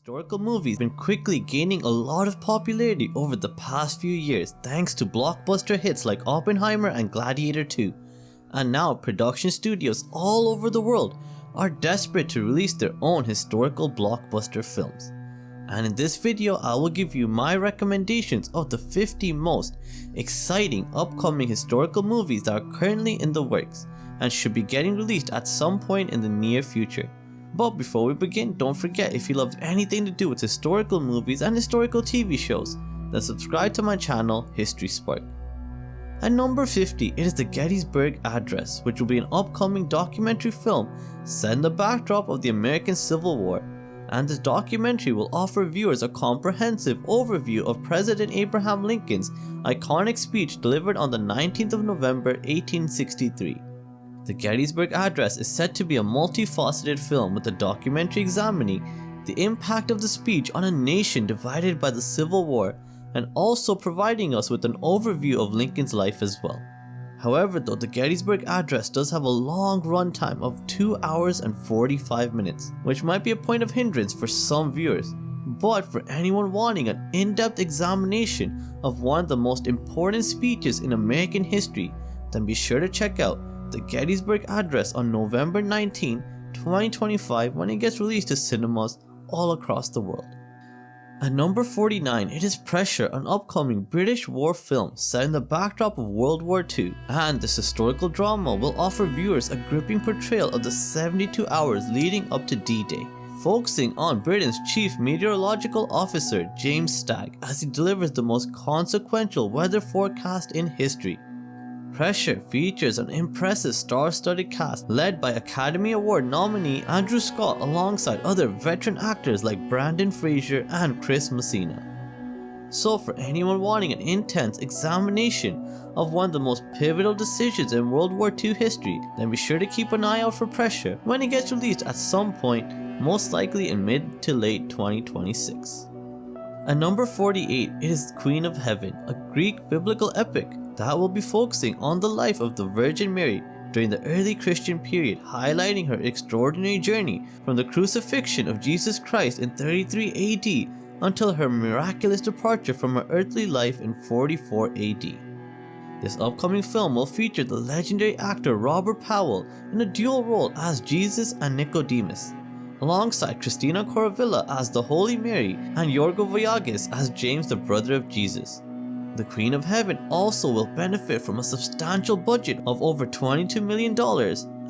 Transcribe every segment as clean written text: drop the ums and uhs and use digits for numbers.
Historical movies have been quickly gaining a lot of popularity over the past few years thanks to blockbuster hits like Oppenheimer and Gladiator 2. And now production studios all over the world are desperate to release their own historical blockbuster films. And in this video I will give you my recommendations of the 50 most exciting upcoming historical movies that are currently in the works and should be getting released at some point in the near future. But before we begin, don't forget, if you loved anything to do with historical movies and historical TV shows, then subscribe to my channel History Spark. At number 50, it is the Gettysburg Address, which will be an upcoming documentary film set in the backdrop of the American Civil War. And this documentary will offer viewers a comprehensive overview of President Abraham Lincoln's iconic speech delivered on the 19th of November 1863. The Gettysburg Address is said to be a multifaceted film, with the documentary examining the impact of the speech on a nation divided by the Civil War and also providing us with an overview of Lincoln's life as well. However though, the Gettysburg Address does have a long runtime of 2 hours and 45 minutes, which might be a point of hindrance for some viewers. But for anyone wanting an in-depth examination of one of the most important speeches in American history, then be sure to check out the Gettysburg Address on November 19, 2025 when it gets released to cinemas all across the world. At number 49, it is Pressure, an upcoming British war film set in the backdrop of World War II, and this historical drama will offer viewers a gripping portrayal of the 72 hours leading up to D-Day, focusing on Britain's chief meteorological officer James Stagg as he delivers the most consequential weather forecast in history. Pressure features an impressive star-studded cast led by Academy Award nominee Andrew Scott alongside other veteran actors like Brendan Fraser and Chris Messina. So for anyone wanting an intense examination of one of the most pivotal decisions in World War II history, then be sure to keep an eye out for Pressure when it gets released at some point, most likely in mid to late 2026. At number 48, it is Queen of Heaven, a Greek biblical epic that will be focusing on the life of the Virgin Mary during the early Christian period, highlighting her extraordinary journey from the crucifixion of Jesus Christ in 33 AD until her miraculous departure from her earthly life in 44 AD. This upcoming film will feature the legendary actor Robert Powell in a dual role as Jesus and Nicodemus, alongside Christina Koravilla as the Holy Mary and Yorgo Voyagis as James, the brother of Jesus. The Queen of Heaven also will benefit from a substantial budget of over $22 million,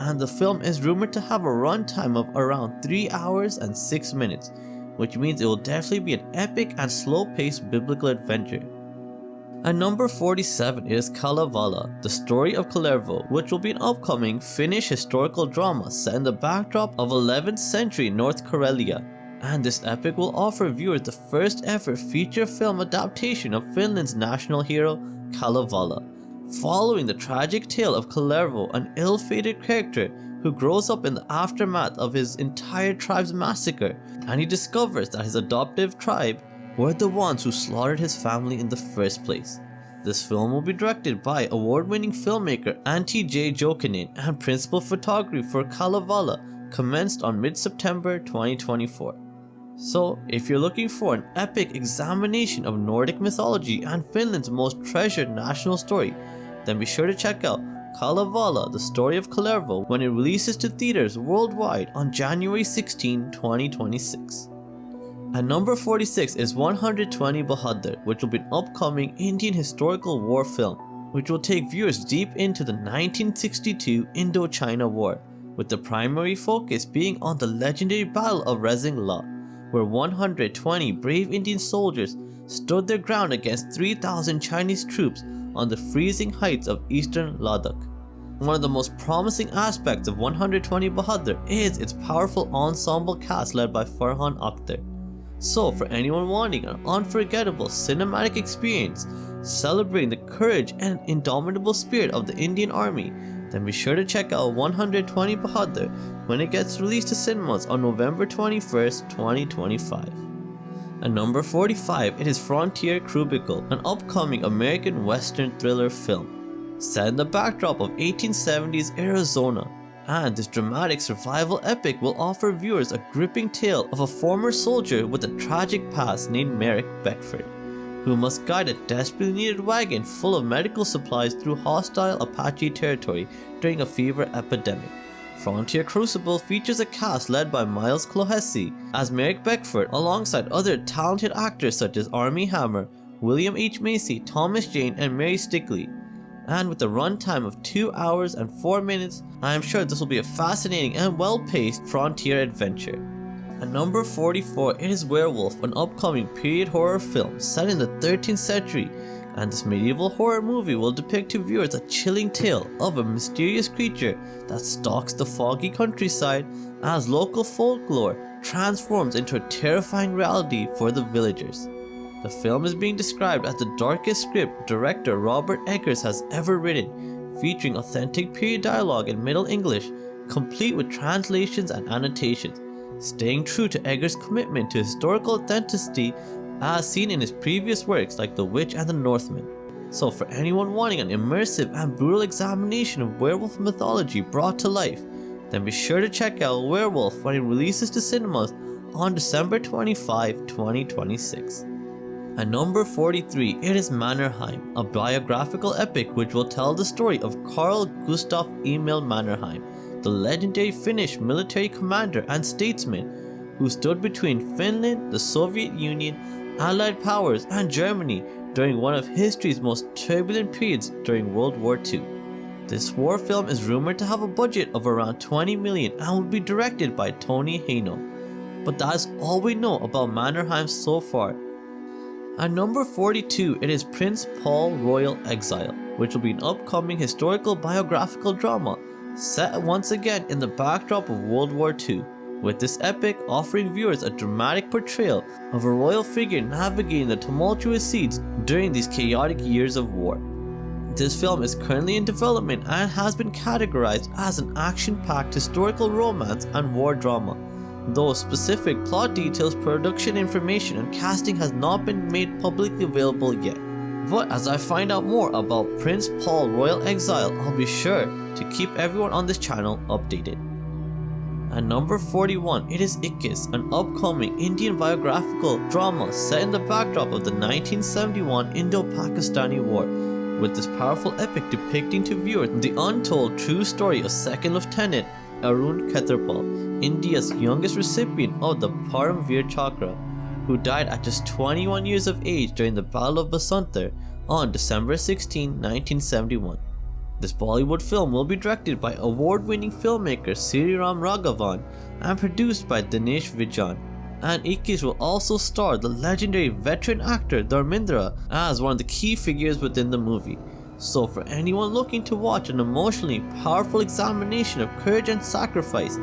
and the film is rumored to have a runtime of around 3 hours and 6 minutes, which means it will definitely be an epic and slow-paced biblical adventure. At number 47 is Kalevala, the story of Kullervo, which will be an upcoming Finnish historical drama set in the backdrop of 11th century North Karelia. And this epic will offer viewers the first ever feature film adaptation of Finland's national hero, Kalevala, following the tragic tale of Kullervo, an ill-fated character who grows up in the aftermath of his entire tribe's massacre, and he discovers that his adoptive tribe were the ones who slaughtered his family in the first place. This film will be directed by award-winning filmmaker Antti J. Jokinen, and principal photography for Kalevala commenced on mid-September 2024. So, if you're looking for an epic examination of Nordic mythology and Finland's most treasured national story, then be sure to check out Kalevala, the story of Kullervo, when it releases to theaters worldwide on January 16, 2026. At number 46 is 120 Bahadur, which will be an upcoming Indian historical war film, which will take viewers deep into the 1962 Indo-China War, with the primary focus being on the legendary Battle of Rezingla, where 120 brave Indian soldiers stood their ground against 3,000 Chinese troops on the freezing heights of eastern Ladakh. One of the most promising aspects of 120 Bahadur is its powerful ensemble cast led by Farhan Akhtar. So for anyone wanting an unforgettable cinematic experience celebrating the courage and indomitable spirit of the Indian Army, then be sure to check out 120 Bahadur when it gets released to cinemas on November 21st, 2025. At number 45, it is Frontier Crucible, an upcoming American Western thriller film set in the backdrop of 1870s Arizona, And this dramatic survival epic will offer viewers a gripping tale of a former soldier with a tragic past named Merrick Beckford, who must guide a desperately needed wagon full of medical supplies through hostile Apache territory during a fever epidemic. Frontier Crucible features a cast led by Miles Clohessy as Merrick Beckford alongside other talented actors such as Armie Hammer, William H. Macy, Thomas Jane, and Mary Stickley. And with a runtime of 2 hours and 4 minutes, I am sure this will be a fascinating and well-paced frontier adventure. At number 44, it is Werwulf, an upcoming period horror film set in the 13th century, and this medieval horror movie will depict to viewers a chilling tale of a mysterious creature that stalks the foggy countryside as local folklore transforms into a terrifying reality for the villagers. The film is being described as the darkest script director Robert Eggers has ever written, featuring authentic period dialogue in Middle English, complete with translations and annotations, staying true to Eggers' commitment to historical authenticity as seen in his previous works like The Witch and the Northman. So for anyone wanting an immersive and brutal examination of werewolf mythology brought to life, then be sure to check out Werwulf when it releases to cinemas on December 25, 2026. At number 43, it is Mannerheim, a biographical epic which will tell the story of Carl Gustaf Emil Mannerheim, the legendary Finnish military commander and statesman who stood between Finland, the Soviet Union, Allied powers, and Germany during one of history's most turbulent periods during World War II. This war film is rumored to have a budget of around 20 million and will be directed by Tony Haino. But that is all we know about Mannerheim so far. At number 42, it is Prince Paul Royal Exile, which will be an upcoming historical biographical drama set once again in the backdrop of World War II, with this epic offering viewers a dramatic portrayal of a royal figure navigating the tumultuous seas during these chaotic years of war. This film is currently in development and has been categorized as an action-packed historical romance and war drama, though specific plot details, production information, and casting has not been made publicly available yet. But as I find out more about Prince Paul Royal Exile, I'll be sure to keep everyone on this channel updated. At number 41, it is Ikkis, an upcoming Indian biographical drama set in the backdrop of the 1971 Indo-Pakistani War, with this powerful epic depicting to viewers the untold true story of Second Lieutenant Arun Khetarpal, India's youngest recipient of the Paramveer Chakra, who died at just 21 years of age during the Battle of Basantar on December 16, 1971. This Bollywood film will be directed by award-winning filmmaker Sriram Raghavan and produced by Dinesh Vijan. And Ikkis will also star the legendary veteran actor Dharmendra as one of the key figures within the movie. So for anyone looking to watch an emotionally powerful examination of courage and sacrifice,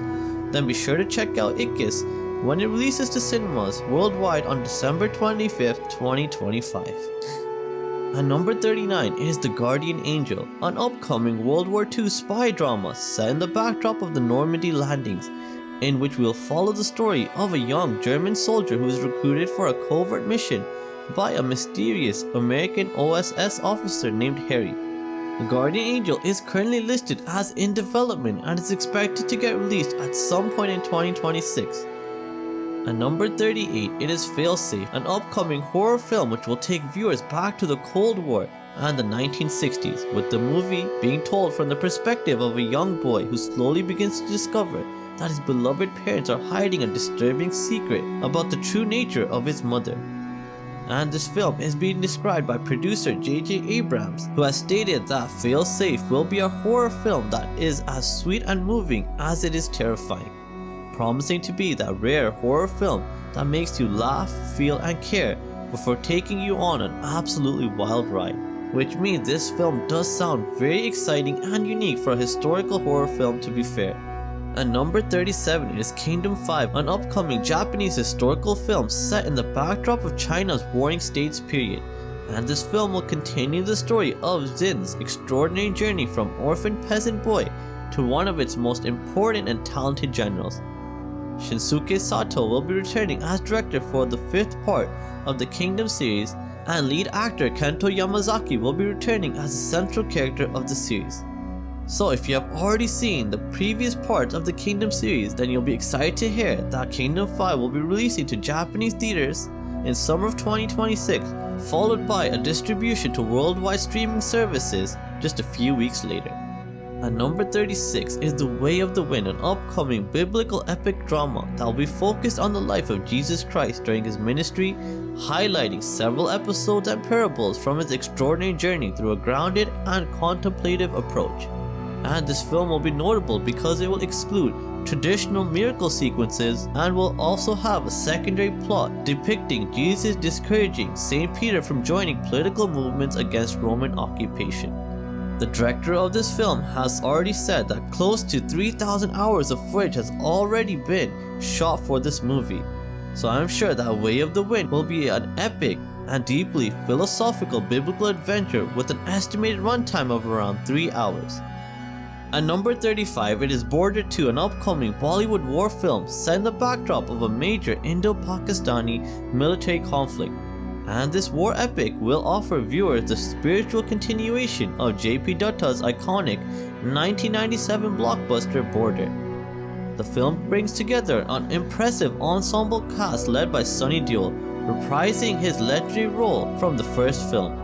then be sure to check out Ikkis when it releases to cinemas worldwide on December 25th, 2025. At number 39 is The Guardian Angel, an upcoming World War II spy drama set in the backdrop of the Normandy landings, in which we'll follow the story of a young German soldier who is recruited for a covert mission by a mysterious American OSS officer named Harry. The Guardian Angel is currently listed as in development and is expected to get released at some point in 2026. At number 38, it is Failsafe, an upcoming horror film which will take viewers back to the Cold War and the 1960s, with the movie being told from the perspective of a young boy who slowly begins to discover that his beloved parents are hiding a disturbing secret about the true nature of his mother. And this film is being described by producer J.J. Abrams, who has stated that Failsafe will be a horror film that is as sweet and moving as it is terrifying, promising to be that rare horror film that makes you laugh, feel, and care before taking you on an absolutely wild ride. Which means this film does sound very exciting and unique for a historical horror film, to be fair. At number 37 is Kingdom 5, an upcoming Japanese historical film set in the backdrop of China's Warring States period. And this film will continue the story of Zin's extraordinary journey from orphan peasant boy to one of its most important and talented generals. Shinsuke Sato will be returning as director for the 5th part of the Kingdom series, and lead actor Kento Yamazaki will be returning as the central character of the series. So if you have already seen the previous parts of the Kingdom series, then you'll be excited to hear that Kingdom 5 will be releasing to Japanese theaters in summer of 2026, followed by a distribution to worldwide streaming services just a few weeks later. And number 36 is The Way of the Wind, an upcoming biblical epic drama that will be focused on the life of Jesus Christ during his ministry, highlighting several episodes and parables from his extraordinary journey through a grounded and contemplative approach. And this film will be notable because it will exclude traditional miracle sequences and will also have a secondary plot depicting Jesus discouraging St. Peter from joining political movements against Roman occupation. The director of this film has already said that close to 3,000 hours of footage has already been shot for this movie, so I'm sure that Way of the Wind will be an epic and deeply philosophical biblical adventure with an estimated runtime of around 3 hours. At number 35, it is Border 2, an upcoming Bollywood war film set in the backdrop of a major Indo-Pakistani military conflict. And this war epic will offer viewers the spiritual continuation of J.P. Dutta's iconic 1997 blockbuster Border. The film brings together an impressive ensemble cast led by Sunny Deol, reprising his legendary role from the first film.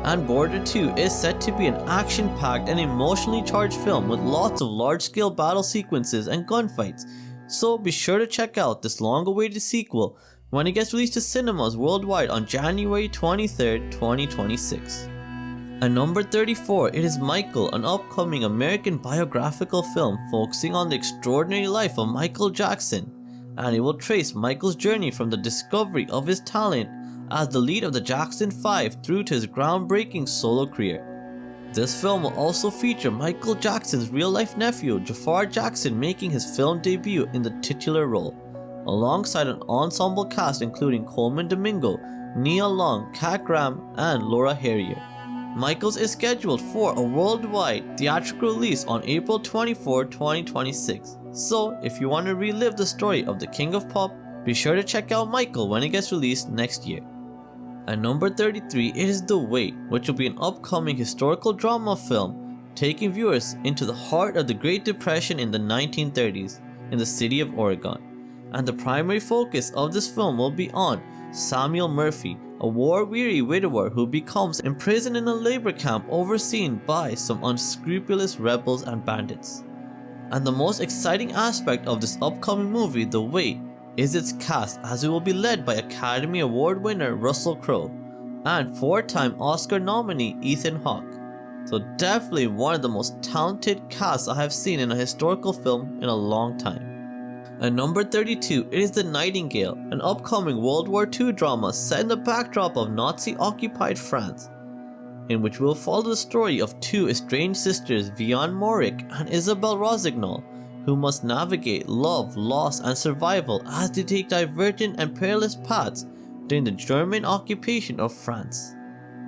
And Border 2 is set to be an action-packed and emotionally charged film with lots of large-scale battle sequences and gunfights, so be sure to check out this long-awaited sequel when it gets released to cinemas worldwide on January 23rd, 2026. At number 34, it is Michael, an upcoming American biographical film focusing on the extraordinary life of Michael Jackson, and it will trace Michael's journey from the discovery of his talent as the lead of the Jackson 5 through to his groundbreaking solo career. This film will also feature Michael Jackson's real-life nephew Jafar Jackson making his film debut in the titular role, alongside an ensemble cast including Coleman Domingo, Nia Long, Kat Graham, and Laura Harrier. Michaels is scheduled for a worldwide theatrical release on April 24, 2026. So if you want to relive the story of the King of Pop, be sure to check out Michael when it gets released next year. At number 33, it is The Wait, which will be an upcoming historical drama film taking viewers into the heart of the Great Depression in the 1930s in the city of Oregon. And the primary focus of this film will be on Samuel Murphy, a war-weary widower who becomes imprisoned in a labor camp overseen by some unscrupulous rebels and bandits. And the most exciting aspect of this upcoming movie, The Wait, is its cast, as it will be led by Academy Award winner Russell Crowe and 4-time Oscar nominee Ethan Hawke. So definitely one of the most talented casts I have seen in a historical film in a long time. At number 32, it is The Nightingale, an upcoming World War II drama set in the backdrop of Nazi-occupied France, in which we'll follow the story of two estranged sisters, Vian Morik and Isabel Rossignol, who must navigate love, loss, and survival as they take divergent and perilous paths during the German occupation of France.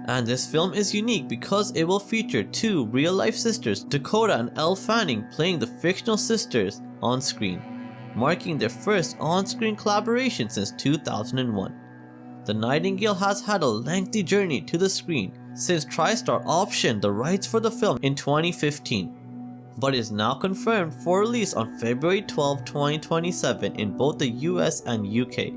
And this film is unique because it will feature two real-life sisters, Dakota and Elle Fanning, playing the fictional sisters on screen, marking their first on-screen collaboration since 2001. The Nightingale has had a lengthy journey to the screen since TriStar optioned the rights for the film in 2015, but is now confirmed for release on February 12, 2027 in both the US and UK.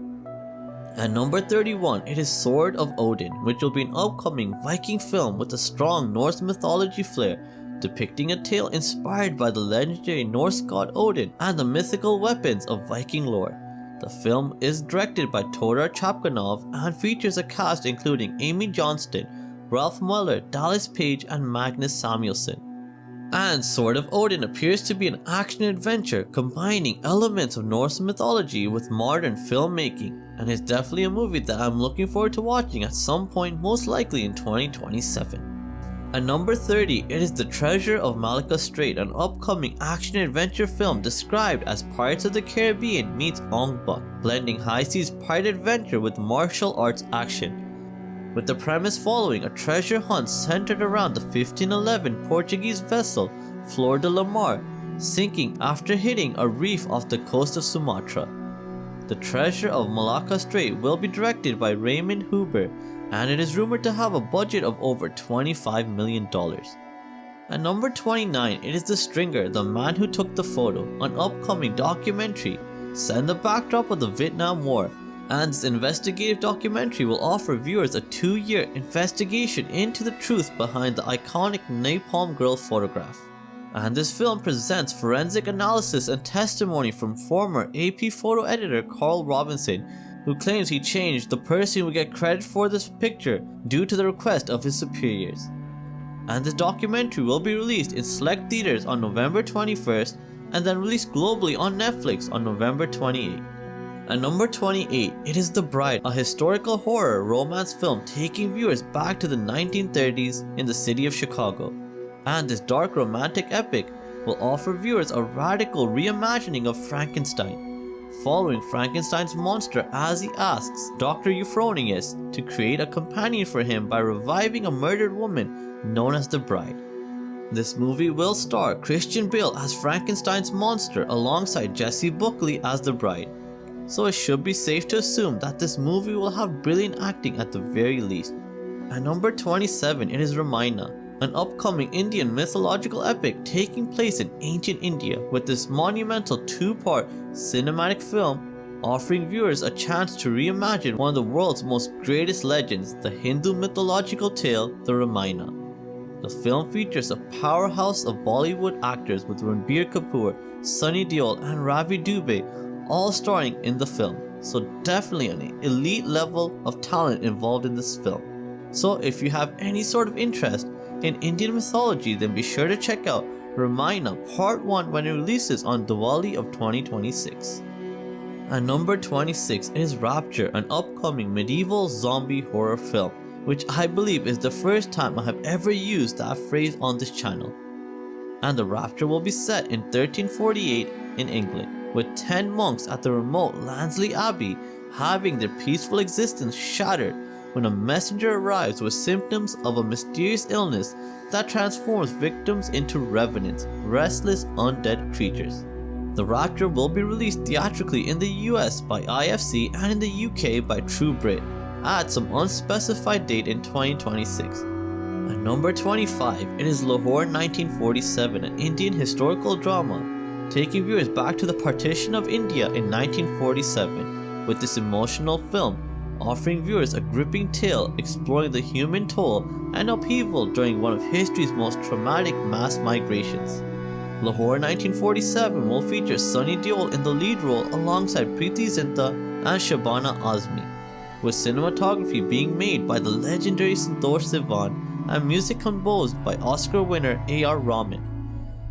At number 31, it is Sword of Odin, which will be an upcoming Viking film with a strong Norse mythology flair, depicting a tale inspired by the legendary Norse god Odin and the mythical weapons of Viking lore. The film is directed by Toro Chapkanov and features a cast including Amy Johnston, Ralph Muller, Dallas Page, and Magnus Samuelsson. And Sword of Odin appears to be an action-adventure combining elements of Norse mythology with modern filmmaking, and is definitely a movie that I'm looking forward to watching at some point, most likely in 2027. At number 30, it is The Treasure of Malacca Strait, an upcoming action-adventure film described as Pirates of the Caribbean meets Ong Bak, blending high-seas pirate adventure with martial arts action, with the premise following a treasure hunt centered around the 1511 Portuguese vessel Flor de la Mar sinking after hitting a reef off the coast of Sumatra. The Treasure of Malacca Strait will be directed by Raymond Huber, and it is rumored to have a budget of over $25 million. At number 29, it is The Stringer, The Man Who Took the Photo, an upcoming documentary set in the backdrop of the Vietnam War. And this investigative documentary will offer viewers a 2-year investigation into the truth behind the iconic Napalm Girl photograph. And this film presents forensic analysis and testimony from former AP photo editor Carl Robinson, who claims he changed the person who would get credit for this picture due to the request of his superiors. And this documentary will be released in select theaters on November 21st and then released globally on Netflix on November 28th. At number 28, it is The Bride, a historical horror romance film taking viewers back to the 1930s in the city of Chicago. And this dark romantic epic will offer viewers a radical reimagining of Frankenstein, following Frankenstein's monster as he asks Dr. Euphroneus to create a companion for him by reviving a murdered woman known as the Bride. This movie will star Christian Bale as Frankenstein's monster alongside Jessie Buckley as the Bride, so it should be safe to assume that this movie will have brilliant acting at the very least. At number 27, it is Ramayana, an upcoming Indian mythological epic taking place in ancient India, with this monumental 2-part cinematic film offering viewers a chance to reimagine one of the world's most greatest legends, the Hindu mythological tale, the Ramayana. The film features a powerhouse of Bollywood actors with Ranbir Kapoor, Sunny Deol and Ravi Dubey all starring in the film, so definitely an elite level of talent involved in this film. So if you have any sort of interest in Indian mythology, then be sure to check out Ramayana Part 1 when it releases on Diwali of 2026. At number 26 is Rapture, an upcoming medieval zombie horror film, which I believe is the first time I have ever used that phrase on this channel. And the Rapture will be set in 1348 in England, with 10 monks at the remote Lansley Abbey having their peaceful existence shattered when a messenger arrives with symptoms of a mysterious illness that transforms victims into revenants, restless undead creatures. The Rapture will be released theatrically in the US by IFC and in the UK by True Brit at some unspecified date in 2026. At number 25, it is Lahore 1947, an Indian historical drama taking viewers back to the partition of India in 1947, with this emotional film offering viewers a gripping tale exploring the human toll and upheaval during one of history's most traumatic mass migrations. Lahore 1947 will feature Sunny Deol in the lead role alongside Preeti Zinta and Shabana Azmi, with cinematography being made by the legendary Santosh Sivan and music composed by Oscar winner A.R. Rahman.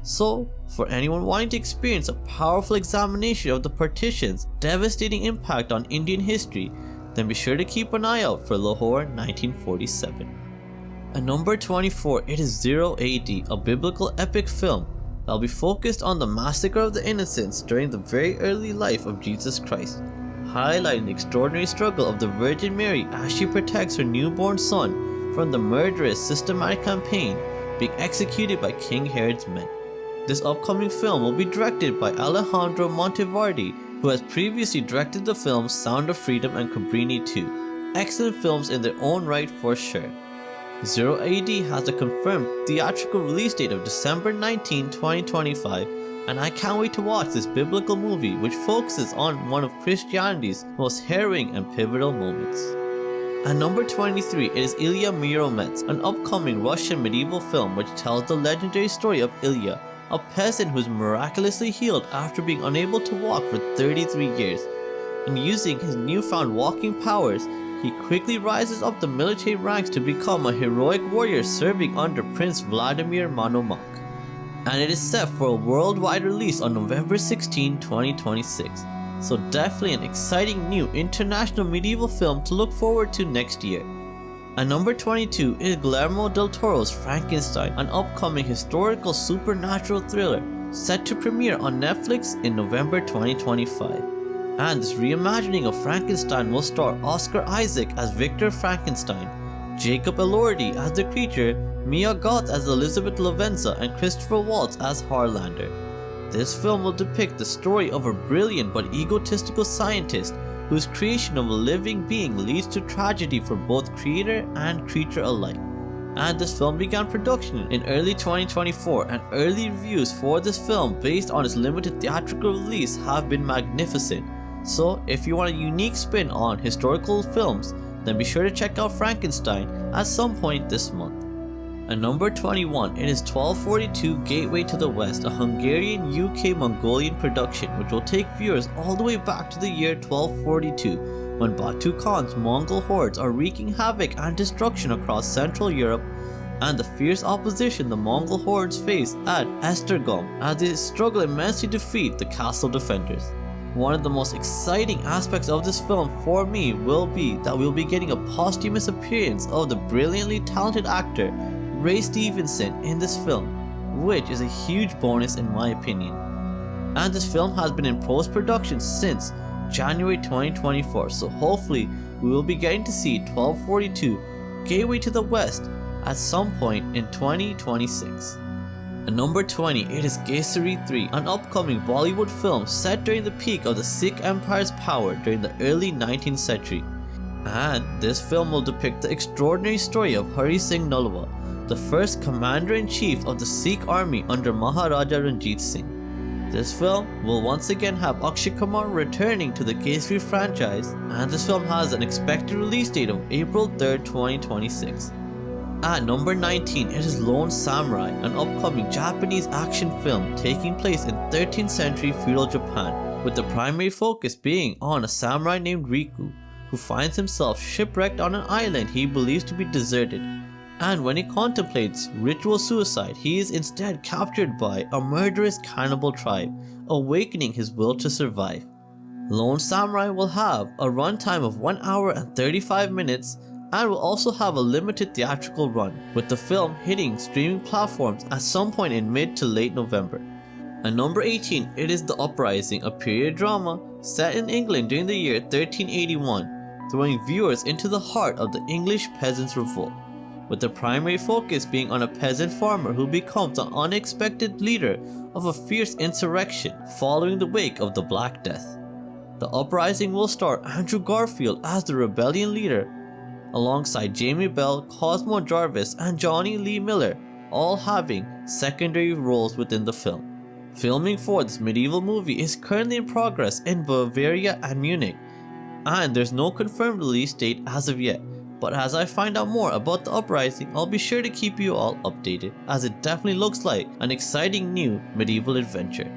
So, for anyone wanting to experience a powerful examination of the partition's devastating impact on Indian history, then be sure to keep an eye out for Lahore 1947. At number 24, it is Zero AD, a biblical epic film that will be focused on the massacre of the innocents during the very early life of Jesus Christ, highlighting the extraordinary struggle of the Virgin Mary as she protects her newborn son from the murderous systematic campaign being executed by King Herod's men. This upcoming film will be directed by Alejandro Monteverdi, who has previously directed the films Sound of Freedom and Cabrini 2. Excellent films in their own right for sure. Zero AD has a confirmed theatrical release date of December 19, 2025, and I can't wait to watch this biblical movie which focuses on one of Christianity's most harrowing and pivotal moments. At number 23, it is Iliya Muromets, an upcoming Russian medieval film which tells the legendary story of Iliya, a peasant who is miraculously healed after being unable to walk for 33 years, and using his newfound walking powers, he quickly rises up the military ranks to become a heroic warrior serving under Prince Vladimir Monomakh. And it is set for a worldwide release on November 16, 2026, so definitely an exciting new international medieval film to look forward to next year. At number 22 is Guillermo del Toro's Frankenstein, an upcoming historical supernatural thriller set to premiere on Netflix in November 2025. And this reimagining of Frankenstein will star Oscar Isaac as Victor Frankenstein, Jacob Elordi as the creature, Mia Goth as Elizabeth Lavenza, and Christopher Waltz as Highlander. This film will depict the story of a brilliant but egotistical scientist whose creation of a living being leads to tragedy for both creator and creature alike. and this film began production in early 2024, and early reviews for this film based on its limited theatrical release have been magnificent. So if you want a unique spin on historical films, then be sure to check out Frankenstein at some point this month. At number 21, it is 1242 Gateway to the West, a Hungarian UK Mongolian production which will take viewers all the way back to the year 1242, when Batu Khan's Mongol hordes are wreaking havoc and destruction across Central Europe, and the fierce opposition the Mongol hordes face at Esztergom as they struggle immensely to defeat the castle defenders. One of the most exciting aspects of this film for me will be that we'll be getting a posthumous appearance of the brilliantly talented actor Ray Stevenson in this film, which is a huge bonus in my opinion. And this film has been in post-production since January 2024, so hopefully we will be getting to see 1242 Gateway to the West at some point in 2026. At number 20, it is Kesari 3, an upcoming Bollywood film set during the peak of the Sikh Empire's power during the early 19th century. And this film will depict the extraordinary story of Hari Singh Nalwa, the first commander-in-chief of the Sikh army under Maharaja Ranjit Singh. This film will once again have Akshay Kumar returning to the Kesari franchise, and this film has an expected release date of April 3rd, 2026. At number 19, it is Lone Samurai, an upcoming Japanese action film taking place in 13th century feudal Japan, with the primary focus being on a samurai named Riku, who finds himself shipwrecked on an island he believes to be deserted. And when he contemplates ritual suicide, he is instead captured by a murderous cannibal tribe, awakening his will to survive. Lone Samurai will have a runtime of 1 hour and 35 minutes and will also have a limited theatrical run, with the film hitting streaming platforms at some point in mid to late November. At number 18, it is The Uprising, a period drama set in England during the year 1381, throwing viewers into the heart of the English peasants' revolt, with the primary focus being on a peasant farmer who becomes an unexpected leader of a fierce insurrection following the wake of the Black Death. The Uprising will star Andrew Garfield as the rebellion leader, alongside Jamie Bell, Cosmo Jarvis, and Johnny Lee Miller, all having secondary roles within the film. Filming for this medieval movie is currently in progress in Bavaria and Munich, and there's no confirmed release date as of yet, but as I find out more about The Uprising, I'll be sure to keep you all updated, as it definitely looks like an exciting new medieval adventure.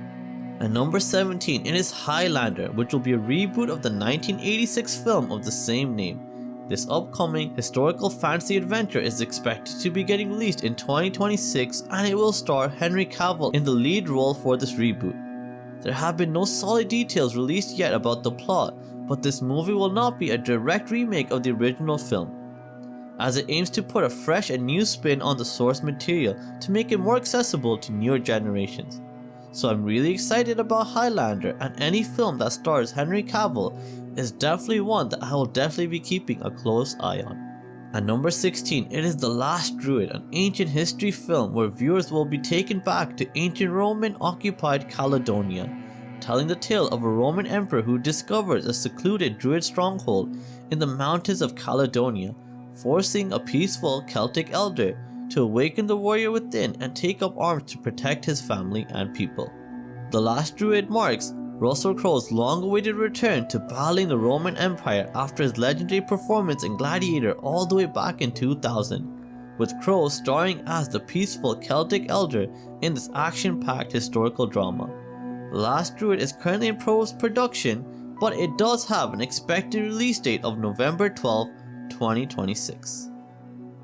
At number 17, it is Highlander, which will be a reboot of the 1986 film of the same name. This upcoming historical fantasy adventure is expected to be getting released in 2026, and it will star Henry Cavill in the lead role for this reboot. There have been no solid details released yet about the plot, but this movie will not be a direct remake of the original film, as it aims to put a fresh and new spin on the source material to make it more accessible to newer generations. So I'm really excited about Highlander, and any film that stars Henry Cavill is definitely one that I will definitely be keeping a close eye on. At number 16, it is The Last Druid, an ancient history film where viewers will be taken back to ancient Roman occupied Caledonia, telling the tale of a Roman emperor who discovers a secluded Druid stronghold in the mountains of Caledonia, forcing a peaceful Celtic elder to awaken the warrior within and take up arms to protect his family and people. The Last Druid marks Russell Crowe's long-awaited return to battling the Roman Empire after his legendary performance in Gladiator all the way back in 2000, with Crowe starring as the peaceful Celtic elder in this action-packed historical drama. The Last Druid is currently in post-production, but it does have an expected release date of November 12, 2026.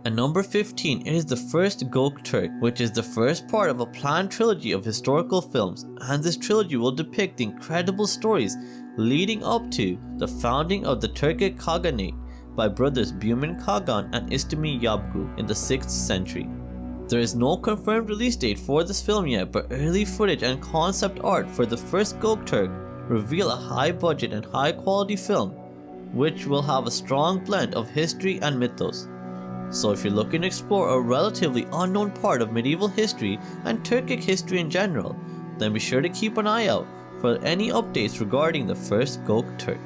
At number 15, it is the First Gokturk, which is the first part of a planned trilogy of historical films, and this trilogy will depict the incredible stories leading up to the founding of the Turkic Khaganate by brothers Bumin Khagan and Istemi Yabgu in the 6th century. There is no confirmed release date for this film yet, but early footage and concept art for the First Gokturk reveal a high budget and high quality film, which will have a strong blend of history and mythos. So if you're looking to explore a relatively unknown part of medieval history and Turkic history in general, then be sure to keep an eye out for any updates regarding the First Gokturk.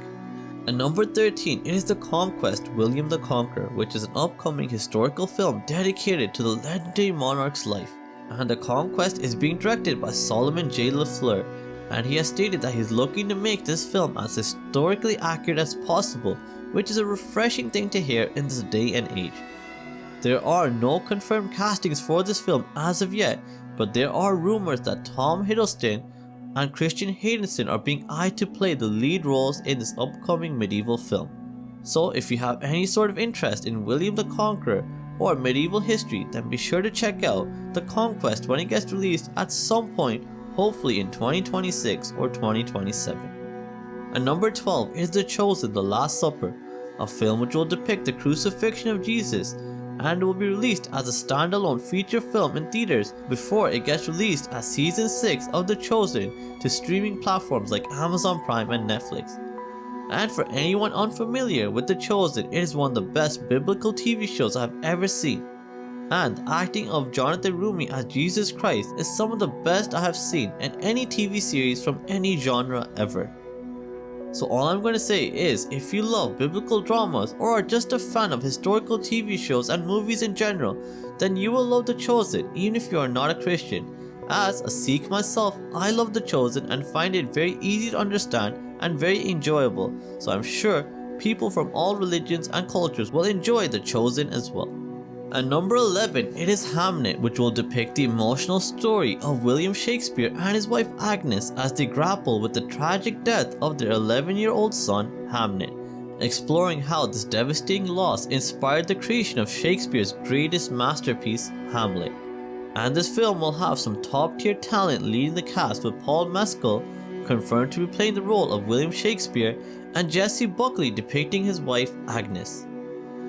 At number 13, it is The Conquest, William the Conqueror, which is an upcoming historical film dedicated to the legendary monarch's life. And The Conquest is being directed by Solomon J. LaFleur, and he has stated that he's looking to make this film as historically accurate as possible, which is a refreshing thing to hear in this day and age. There are no confirmed castings for this film as of yet, but there are rumors that Tom Hiddleston and Christian Haydenson are being eyed to play the lead roles in this upcoming medieval film. So if you have any sort of interest in William the Conqueror or medieval history, then be sure to check out The Conquest when it gets released at some point, hopefully in 2026 or 2027. At number 12 is The Chosen, The Last Supper, a film which will depict the crucifixion of Jesus and will be released as a standalone feature film in theaters before it gets released as season 6 of The Chosen to streaming platforms like Amazon Prime and Netflix. And for anyone unfamiliar with The Chosen, it is one of the best biblical TV shows I have ever seen. And the acting of Jonathan Rumi as Jesus Christ is some of the best I have seen in any TV series from any genre ever. So all I'm going to say is, if you love biblical dramas or are just a fan of historical TV shows and movies in general, then you will love The Chosen even if you are not a Christian. As a Sikh myself, I love The Chosen and find it very easy to understand and very enjoyable, so I'm sure people from all religions and cultures will enjoy The Chosen as well. At number 11, it is Hamnet, which will depict the emotional story of William Shakespeare and his wife Agnes as they grapple with the tragic death of their 11-year-old son, Hamnet, exploring how this devastating loss inspired the creation of Shakespeare's greatest masterpiece, Hamlet. And this film will have some top-tier talent leading the cast, with Paul Mescal confirmed to be playing the role of William Shakespeare and Jessie Buckley depicting his wife, Agnes.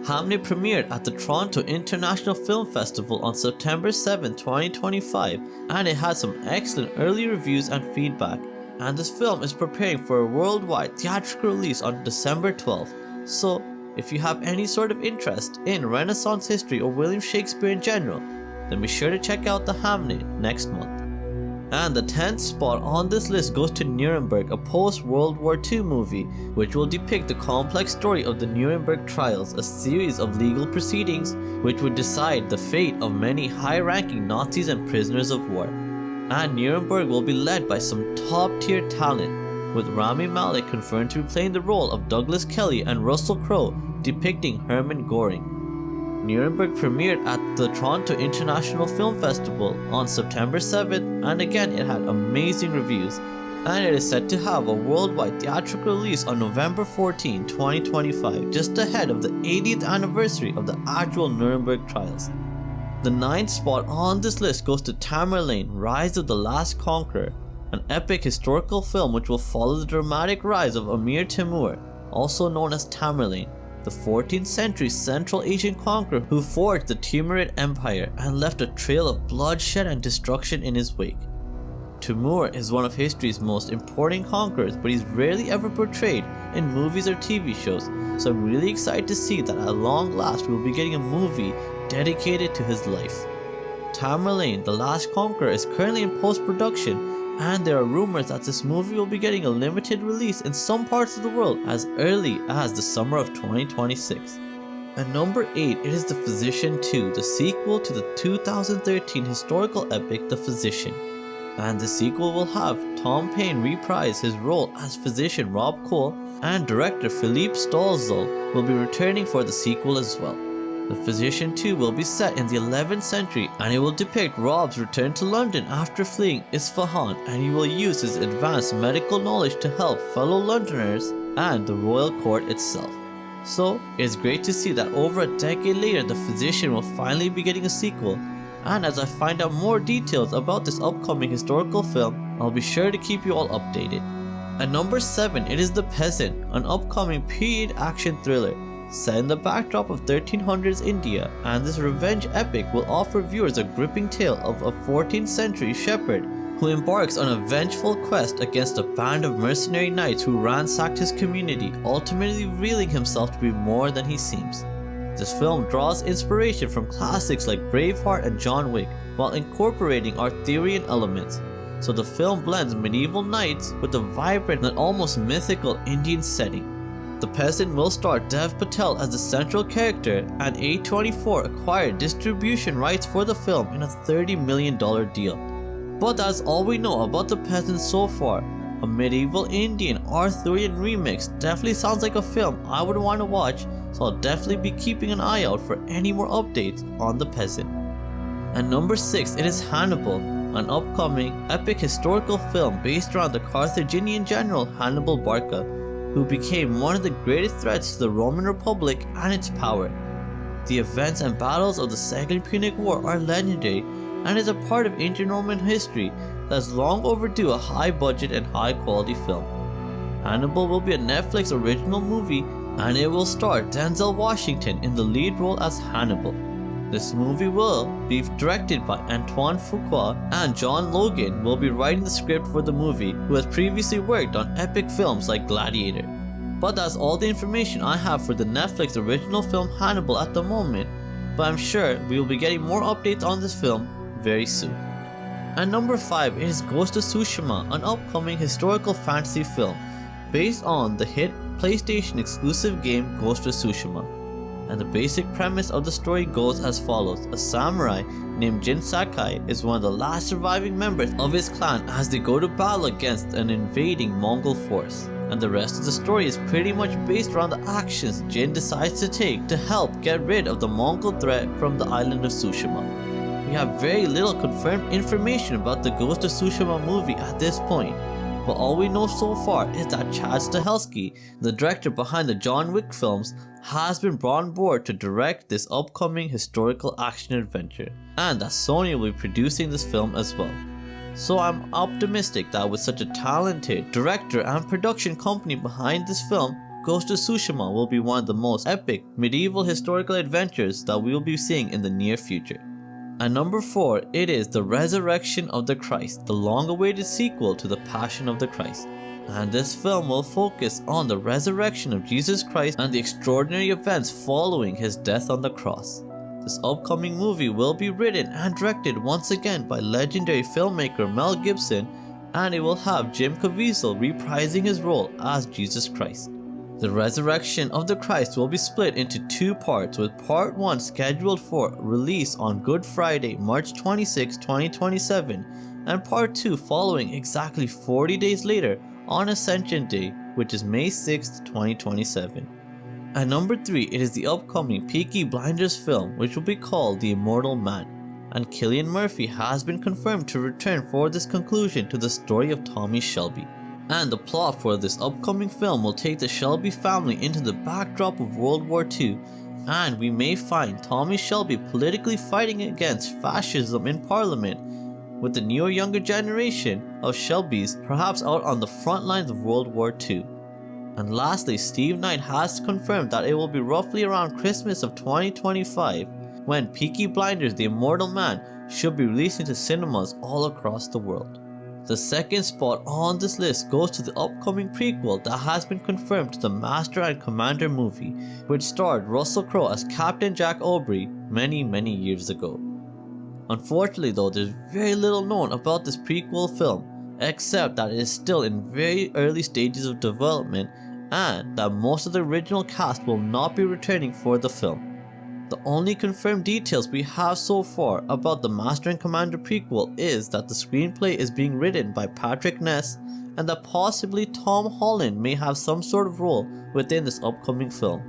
Hamnet premiered at the Toronto International Film Festival on September 7, 2025, and it had some excellent early reviews and feedback, and this film is preparing for a worldwide theatrical release on December 12th. So, if you have any sort of interest in Renaissance history or William Shakespeare in general, then be sure to check out the Hamnet next month. And the 10th spot on this list goes to Nuremberg, a post-World War II movie which will depict the complex story of the Nuremberg trials, a series of legal proceedings which would decide the fate of many high-ranking Nazis and prisoners of war. And Nuremberg will be led by some top-tier talent, with Rami Malek confirmed to be playing the role of Douglas Kelly and Russell Crowe depicting Hermann Göring. Nuremberg premiered at the Toronto International Film Festival on September 7th, and again it had amazing reviews, and it is set to have a worldwide theatrical release on November 14, 2025, just ahead of the 80th anniversary of the actual Nuremberg trials. The 9th spot on this list goes to Tamerlane, Rise of the Last Conqueror, an epic historical film which will follow the dramatic rise of Amir Timur, also known as Tamerlane, the 14th century Central Asian conqueror who forged the Timurid Empire and left a trail of bloodshed and destruction in his wake. Timur is one of history's most important conquerors, but he's rarely ever portrayed in movies or TV shows, so I'm really excited to see that at long last we'll be getting a movie dedicated to his life. Tamerlane, The Last Conqueror is currently in post-production, and there are rumors that this movie will be getting a limited release in some parts of the world as early as the summer of 2026. At number 8, it is The Physician 2, the sequel to the 2013 historical epic The Physician. And the sequel will have Tom Paine reprise his role as physician Rob Cole, and director Philippe Stolzel will be returning for the sequel as well. The Physician 2 will be set in the 11th century, and it will depict Rob's return to London after fleeing Isfahan, and he will use his advanced medical knowledge to help fellow Londoners and the royal court itself. So, it's great to see that over a decade later The Physician will finally be getting a sequel, and as I find out more details about this upcoming historical film, I'll be sure to keep you all updated. At number 7, it is The Peasant, an upcoming period action thriller set in the backdrop of 1300s India, and this revenge epic will offer viewers a gripping tale of a 14th century shepherd who embarks on a vengeful quest against a band of mercenary knights who ransacked his community, ultimately revealing himself to be more than he seems. This film draws inspiration from classics like Braveheart and John Wick, while incorporating Arthurian elements, so the film blends medieval knights with a vibrant and almost mythical Indian setting. The Peasant will star Dev Patel as the central character, and A24 acquired distribution rights for the film in a $30 million deal. But that's all we know about The Peasant so far. A medieval Indian Arthurian remix definitely sounds like a film I would want to watch, so I'll definitely be keeping an eye out for any more updates on The Peasant. And number 6, it is Hannibal, an upcoming epic historical film based around the Carthaginian general Hannibal Barca, who became one of the greatest threats to the Roman Republic and its power. The events and battles of the Second Punic War are legendary and is a part of ancient Roman history that's long overdue a high budget and high quality film. Hannibal will be a Netflix original movie, and it will star Denzel Washington in the lead role as Hannibal. This movie will be directed by Antoine Fuqua, and John Logan will be writing the script for the movie, who has previously worked on epic films like Gladiator. But that's all the information I have for the Netflix original film Hannibal at the moment, but I'm sure we will be getting more updates on this film very soon. And number 5 is Ghost of Tsushima, an upcoming historical fantasy film based on the hit PlayStation exclusive game Ghost of Tsushima. And the basic premise of the story goes as follows. A samurai named Jin Sakai is one of the last surviving members of his clan as they go to battle against an invading Mongol force. And the rest of the story is pretty much based around the actions Jin decides to take to help get rid of the Mongol threat from the island of Tsushima. We have very little confirmed information about the Ghost of Tsushima movie at this point, but all we know so far is that Chad Stahelski, the director behind the John Wick films, has been brought on board to direct this upcoming historical action adventure, and that Sony will be producing this film as well. So I'm optimistic that with such a talented director and production company behind this film, Ghost of Tsushima will be one of the most epic medieval historical adventures that we will be seeing in the near future. And number 4, it is The Resurrection of the Christ, the long-awaited sequel to The Passion of the Christ. And this film will focus on the resurrection of Jesus Christ and the extraordinary events following his death on the cross. This upcoming movie will be written and directed once again by legendary filmmaker Mel Gibson, and it will have Jim Caviezel reprising his role as Jesus Christ. The Resurrection of the Christ will be split into 2 parts, with part 1 scheduled for release on Good Friday, March 26, 2027, and part 2 following exactly 40 days later on Ascension Day, which is May 6, 2027. At number 3, it is the upcoming Peaky Blinders film, which will be called The Immortal Man, and Cillian Murphy has been confirmed to return for this conclusion to the story of Tommy Shelby. And the plot for this upcoming film will take the Shelby family into the backdrop of World War II, and we may find Tommy Shelby politically fighting against fascism in Parliament, with the newer younger generation of Shelbys perhaps out on the front lines of World War II. And lastly, Steve Knight has confirmed that it will be roughly around Christmas of 2025 when Peaky Blinders The Immortal Man should be releasing to cinemas all across the world. The second spot on this list goes to the upcoming prequel that has been confirmed to the Master and Commander movie, which starred Russell Crowe as Captain Jack Aubrey many years ago. Unfortunately though, there's very little known about this prequel film, except that it is still in very early stages of development and that most of the original cast will not be returning for the film. The only confirmed details we have so far about the Master and Commander prequel is that the screenplay is being written by Patrick Ness and that possibly Tom Holland may have some sort of role within this upcoming film.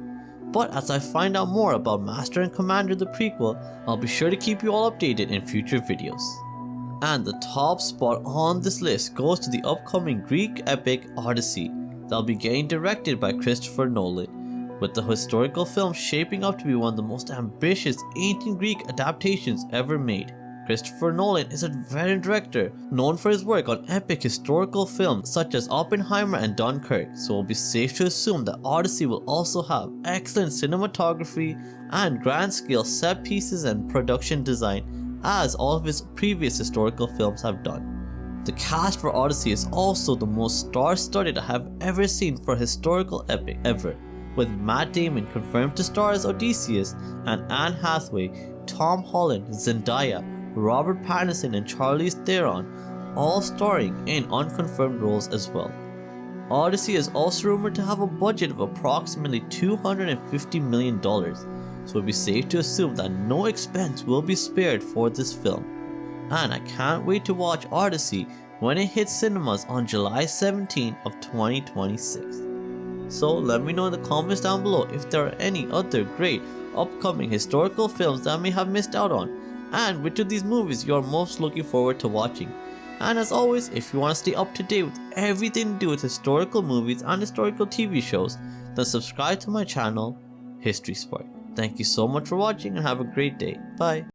But as I find out more about Master and Commander the prequel, I'll be sure to keep you all updated in future videos. And the top spot on this list goes to the upcoming Greek epic Odyssey that'll be getting directed by Christopher Nolan, with the historical film shaping up to be one of the most ambitious ancient Greek adaptations ever made. Christopher Nolan is a veteran director known for his work on epic historical films such as Oppenheimer and Dunkirk, so it'll be safe to assume that Odyssey will also have excellent cinematography and grand scale set pieces and production design, as all of his previous historical films have done. The cast for Odyssey is also the most star-studded I have ever seen for a historical epic ever, with Matt Damon confirmed to star as Odysseus and Anne Hathaway, Tom Holland, Zendaya, Robert Pattinson and Charlize Theron all starring in unconfirmed roles as well. Odyssey is also rumored to have a budget of approximately $250 million, so it'd be safe to assume that no expense will be spared for this film. And I can't wait to watch Odyssey when it hits cinemas on July 17 of 2026. So let me know in the comments down below if there are any other great upcoming historical films that I may have missed out on, and which of these movies you are most looking forward to watching. And as always, if you want to stay up to date with everything to do with historical movies and historical TV shows, then subscribe to my channel, History Spark. Thank you so much for watching and have a great day. Bye.